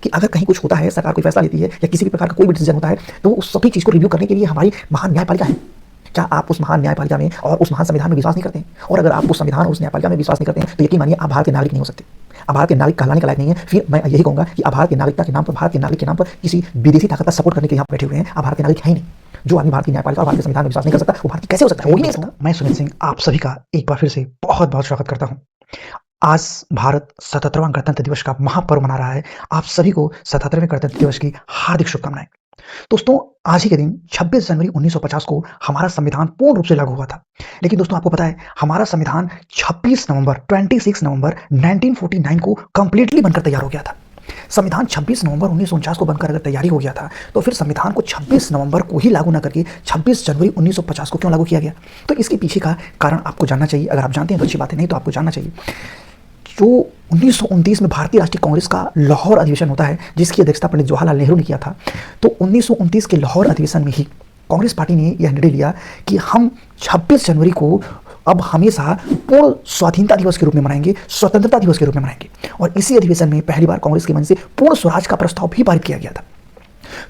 कि अगर कहीं कुछ होता है, सरकार कोई फैसला लेती है या किसी भी प्रकार का कोई भी डिसीजन होता है, तो उस सभी चीज़ को रिव्यू करने के लिए हमारी महान न्यायपालिका है। क्या आप उस महान न्यायपालिका में और उस महान संविधान में विश्वास नहीं करते हैं? और अगर आप उस संविधान और उस न्यायपालिका में विश्वास नहीं करते हैं, तो यकीन मानिए आप भारत के नागरिक नहीं हो सकते। आप भारत के नागरिक कहलाने के लायक नहीं है। फिर मैं यही कहूँगा कि आप भारत की नागरिकता के नाम पर, भारत के नागरिक के नाम पर किसी विदेशी ताकत का सपोर्ट करने के लिए यहाँ बैठे हुए हैं। आप भारत के नागरिक है ही नहीं। जो आदमी भारत की न्यायपालिका और भारत के संविधान में विश्वास नहीं कर सकता, वो भारत कैसे हो सकता है? वो ही नहीं सकता। मैं सुनील सिंह आप सभी का एक बार फिर से बहुत बहुत स्वागत करता हूँ। आज भारत 77वां गणतंत्र दिवस का महापर्व मना रहा है। आप सभी को 77वें गणतंत्र दिवस की हार्दिक शुभकामनाएं। दोस्तों, आज ही के दिन 26 जनवरी 1950 को हमारा संविधान पूर्ण रूप से लागू हुआ था। लेकिन दोस्तों, आपको पता है हमारा संविधान 26 नवंबर 1949 को कंप्लीटली बनकर तैयार हो गया था। संविधान 26 नवंबर 1949 को बनकर अगर तैयारी हो गया था, तो फिर संविधान को 26 नवंबर को ही लागू ना करके 26 जनवरी 1950 को क्यों लागू किया गया? तो इसके पीछे का कारण आपको जानना चाहिए। अगर आप जानते हैं तो अच्छी बात है, नहीं तो आपको जानना चाहिए। जो 1929 में भारतीय राष्ट्रीय कांग्रेस का लाहौर अधिवेशन होता है, जिसकी अध्यक्षता पंडित जवाहरलाल नेहरू ने किया था, तो 1929 के लाहौर अधिवेशन में ही कांग्रेस पार्टी ने यह निर्णय लिया कि हम 26 जनवरी को अब हमेशा पूर्ण स्वाधीनता दिवस के रूप में मनाएंगे, स्वतंत्रता दिवस के रूप में मनाएंगे। और इसी अधिवेशन में पहली बार कांग्रेस के मन से पूर्ण स्वराज का प्रस्ताव भी पारित किया गया था।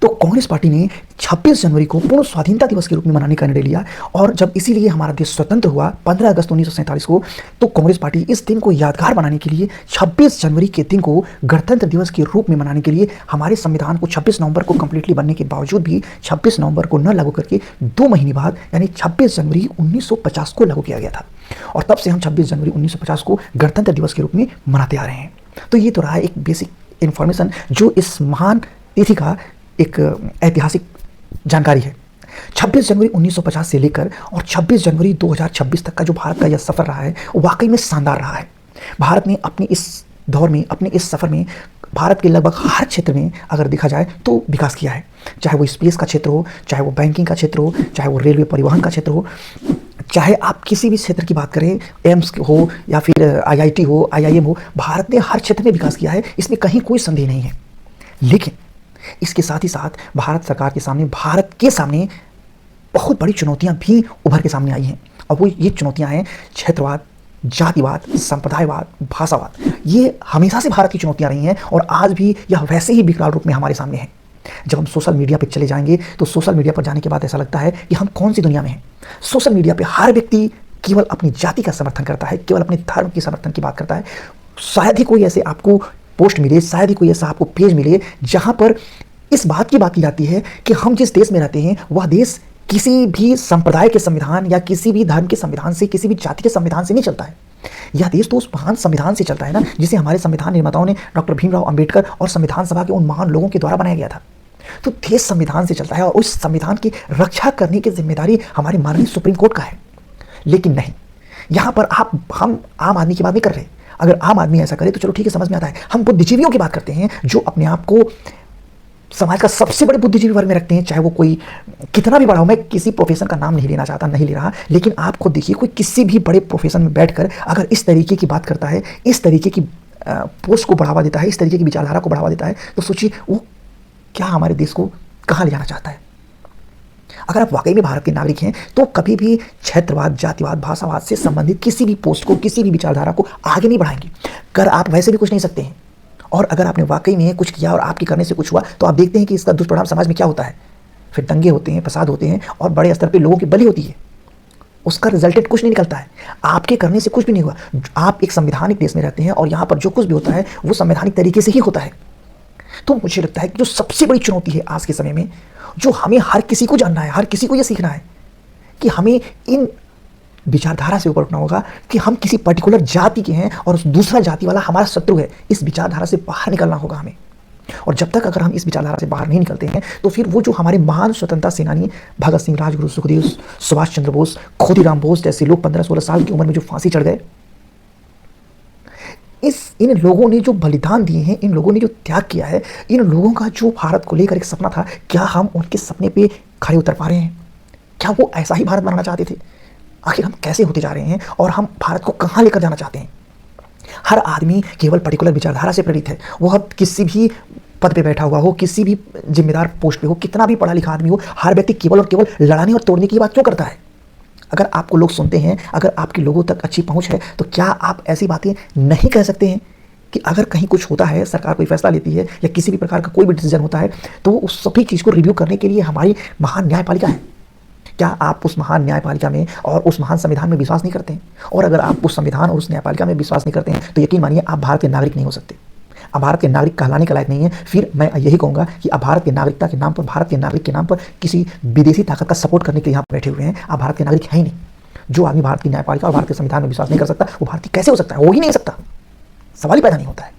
तो कांग्रेस पार्टी ने 26 जनवरी को पूर्ण स्वाधीनता दिवस के रूप में मनाने का निर्णय लिया। और जब इसीलिए हमारा देश स्वतंत्र हुआ 15 अगस्त 1947 को, तो कांग्रेस पार्टी इस दिन को यादगार बनाने के लिए 26 जनवरी के दिन को गणतंत्र दिवस के रूप में मनाने के लिए हमारे संविधान को 26 नवंबर को कंप्लीटली बनने के बावजूद भी 26 नवंबर को न लागू करके 2 महीने बाद यानी 26 जनवरी 1950 को लागू किया गया था। और तब से हम 26 जनवरी 1950 को गणतंत्र दिवस के रूप में मनाते आ रहे हैं। तो ये तो रहा एक बेसिक इन्फॉर्मेशन जो इस महान तिथि का एक ऐतिहासिक जानकारी है। 26 जनवरी 1950 से लेकर और 26 जनवरी 2026 तक का जो भारत का यह सफ़र रहा है, वो वाकई में शानदार रहा है। भारत ने अपने इस दौर में, अपने इस सफ़र में भारत के लगभग हर क्षेत्र में अगर देखा जाए तो विकास किया है। चाहे वो स्पेस का क्षेत्र हो, चाहे वो बैंकिंग का क्षेत्र हो, चाहे वो रेलवे परिवहन का क्षेत्र हो, चाहे आप किसी भी क्षेत्र की बात करें, एम्स हो या फिर IIT हो, IIM हो, भारत ने हर क्षेत्र में विकास किया है। इसमें कहीं कोई संदेह नहीं है। लेकिन इसके साथ ही साथ भारत सरकार के सामने, भारत के सामने बहुत बड़ी चुनौतियां भी उभर के सामने आई हैं। और वो ये चुनौतियां हैं क्षेत्रवाद, जातिवाद, संप्रदायवाद, भाषावाद। ये हमेशा से भारत की चुनौतियां रही हैं और आज भी यह वैसे ही विकराल रूप में हमारे सामने है। जब हम सोशल मीडिया पर चले जाएंगे तो सोशल मीडिया पर जाने के बाद ऐसा लगता है कि हम कौन सी दुनिया में हैं। सोशल मीडिया पर हर व्यक्ति केवल अपनी जाति का समर्थन करता है, केवल अपने धर्म के समर्थन की बात करता है। शायद ही कोई ऐसे आपको पोस्ट मिले, शायद ही कोई ऐसा आपको पेज मिले जहां पर इस बात की बात की जाती है कि हम जिस देश में रहते हैं वह देश किसी भी संप्रदाय के संविधान या किसी भी धर्म के संविधान से, किसी भी जाति के संविधान से नहीं चलता है। यह देश तो उस महान संविधान से चलता है ना, जिसे हमारे संविधान निर्माताओं ने डॉक्टर भीमराव अंबेडकर और संविधान सभा के उन महान लोगों के द्वारा बनाया गया था। तो देश संविधान से चलता है और उस संविधान की रक्षा करने की जिम्मेदारी हमारे माननीय सुप्रीम कोर्ट का है। लेकिन नहीं, यहाँ पर हम आम आदमी की बात नहीं कर रहे। अगर आम आदमी ऐसा करे तो चलो ठीक है, समझ में आता है। हम बुद्धिजीवियों की बात करते हैं जो अपने आप को समाज का सबसे बड़े बुद्धिजीवी वर्ग में रखते हैं, चाहे वो कोई कितना भी बड़ा हो। मैं किसी प्रोफेशन का नाम नहीं लेना चाहता, नहीं ले रहा, लेकिन आप खुद देखिए, कोई किसी भी बड़े प्रोफेशन में बैठकर अगर इस तरीके की बात करता है, इस तरीके की पोस्ट को बढ़ावा देता है, इस तरीके की विचारधारा को बढ़ावा देता है, तो सोचिए वो क्या हमारे देश को कहाँ ले जाना चाहता है। अगर आप वाकई में भारत के नागरिक हैं तो कभी भी क्षेत्रवाद, जातिवाद, भाषावाद से संबंधित किसी भी पोस्ट को, किसी भी विचारधारा को आगे नहीं बढ़ाएंगे। कर आप वैसे भी कुछ नहीं सकते हैं। और अगर आपने वाकई में कुछ किया और आपके करने से कुछ हुआ, तो आप देखते हैं कि इसका दुष्परिणाम समाज में क्या होता है। फिर दंगे होते हैं, फसाद होते हैं और बड़े स्तर पे लोगों की बलि होती है। उसका रिजल्टेंट कुछ नहीं निकलता है। आपके करने से कुछ भी नहीं हुआ। आप एक संवैधानिक देश में रहते हैं और यहाँ पर जो कुछ भी होता है वो संवैधानिक तरीके से ही होता है। तो मुझे लगता है कि जो सबसे बड़ी चुनौती है आज के समय में, जो हमें हर किसी को जानना है, हर किसी को यह सीखना है कि हमें इन विचारधारा से ऊपर उठना होगा कि हम किसी पर्टिकुलर जाति के हैं और दूसरा जाति वाला हमारा शत्रु है। इस विचारधारा से बाहर निकलना होगा हमें। और जब तक अगर हम इस विचारधारा से बाहर नहीं निकलते हैं तो फिर वो जो हमारे महान स्वतंत्रता सेनानी भगत सिंह, राजगुरु सुखदेव, सुभाष चंद्र बोस, खुदीराम बोस जैसे लोग 15-16 साल की उम्र में जो फांसी चढ़ गए, इन लोगों ने जो बलिदान दिए हैं, इन लोगों ने जो त्याग किया है, इन लोगों का जो भारत को लेकर एक सपना था, क्या हम उनके सपने पे खड़े उतर पा रहे हैं? क्या वो ऐसा ही भारत बनाना चाहते थे? आखिर हम कैसे होते जा रहे हैं और हम भारत को कहाँ लेकर जाना चाहते हैं? हर आदमी केवल पर्टिकुलर विचारधारा से प्रेरित है। वह किसी भी पद पे बैठा हुआ हो, किसी भी जिम्मेदार पोस्ट पे हो, कितना भी पढ़ा लिखा आदमी हो, हर व्यक्ति केवल और केवल लड़ाने और तोड़ने की बात क्यों करता है? अगर आपको लोग सुनते हैं, अगर आपके लोगों तक अच्छी पहुंच है, तो क्या आप ऐसी बातें नहीं कह सकते हैं कि अगर कहीं कुछ होता है, सरकार कोई फैसला लेती है या किसी भी प्रकार का कोई भी डिसीजन होता है, तो उस सभी चीज़ को रिव्यू करने के लिए हमारी महान न्यायपालिका है। क्या आप उस महान न्यायपालिका में और उस महान संविधान में विश्वास नहीं करते हैं? और अगर आप उस संविधान और उस न्यायपालिका में विश्वास नहीं करते हैं, तो यकीन मानिए आप भारत के नागरिक नहीं हो सकते। आप भारत के नागरिक कहलाने के लायक नहीं है। फिर मैं यही कहूँगा कि आप भारत के नागरिकता के नाम पर, भारत के नागरिक के नाम पर किसी विदेशी ताकत का सपोर्ट करने के लिए यहाँ पर बैठे हुए हैं। आप भारत के नागरिक हैं ही नहीं। जो आदमी भारत की न्यायपालिका और भारत के संविधान में विश्वास नहीं कर सकता, वो भारतीय कैसे हो सकता है? हो ही नहीं सकता, सवाल ही पैदा नहीं होता है।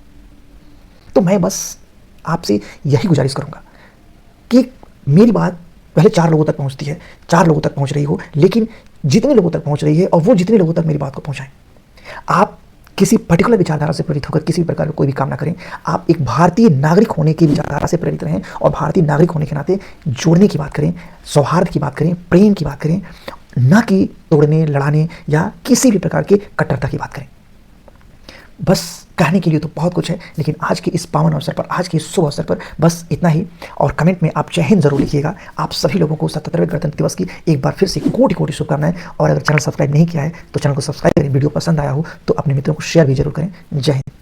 तो मैं बस आपसे यही गुजारिश करूँगा कि मेरी बात पहले 4 लोगों तक पहुँचती है, 4 लोगों तक पहुँच रही हो, लेकिन जितने लोगों तक पहुँच रही है और वो जितने लोगों तक मेरी बात को पहुँचाएं। आप किसी पर्टिकुलर विचारधारा से प्रेरित होकर किसी भी प्रकार का कोई भी काम ना करें। आप एक भारतीय नागरिक होने की विचारधारा से प्रेरित रहें और भारतीय नागरिक होने के नाते जोड़ने की बात करें, सौहार्द की बात करें, प्रेम की बात करें, ना कि तोड़ने, लड़ाने या किसी भी प्रकार की कट्टरता की बात करें। बस कहने के लिए तो बहुत कुछ है, लेकिन आज के इस पावन अवसर पर, आज के इस शुभ अवसर पर बस इतना ही। और कमेंट में आप जय हिंद जरूर लिखिएगा। आप सभी लोगों को 77वें गणतंत्र दिवस की एक बार फिर से कोटि कोटि शुभकामनाएं। और अगर चैनल सब्सक्राइब नहीं किया है तो चैनल को सब्सक्राइब करें। वीडियो पसंद आया हो तो अपने मित्रों को शेयर भी जरूर करें। जय हिंद।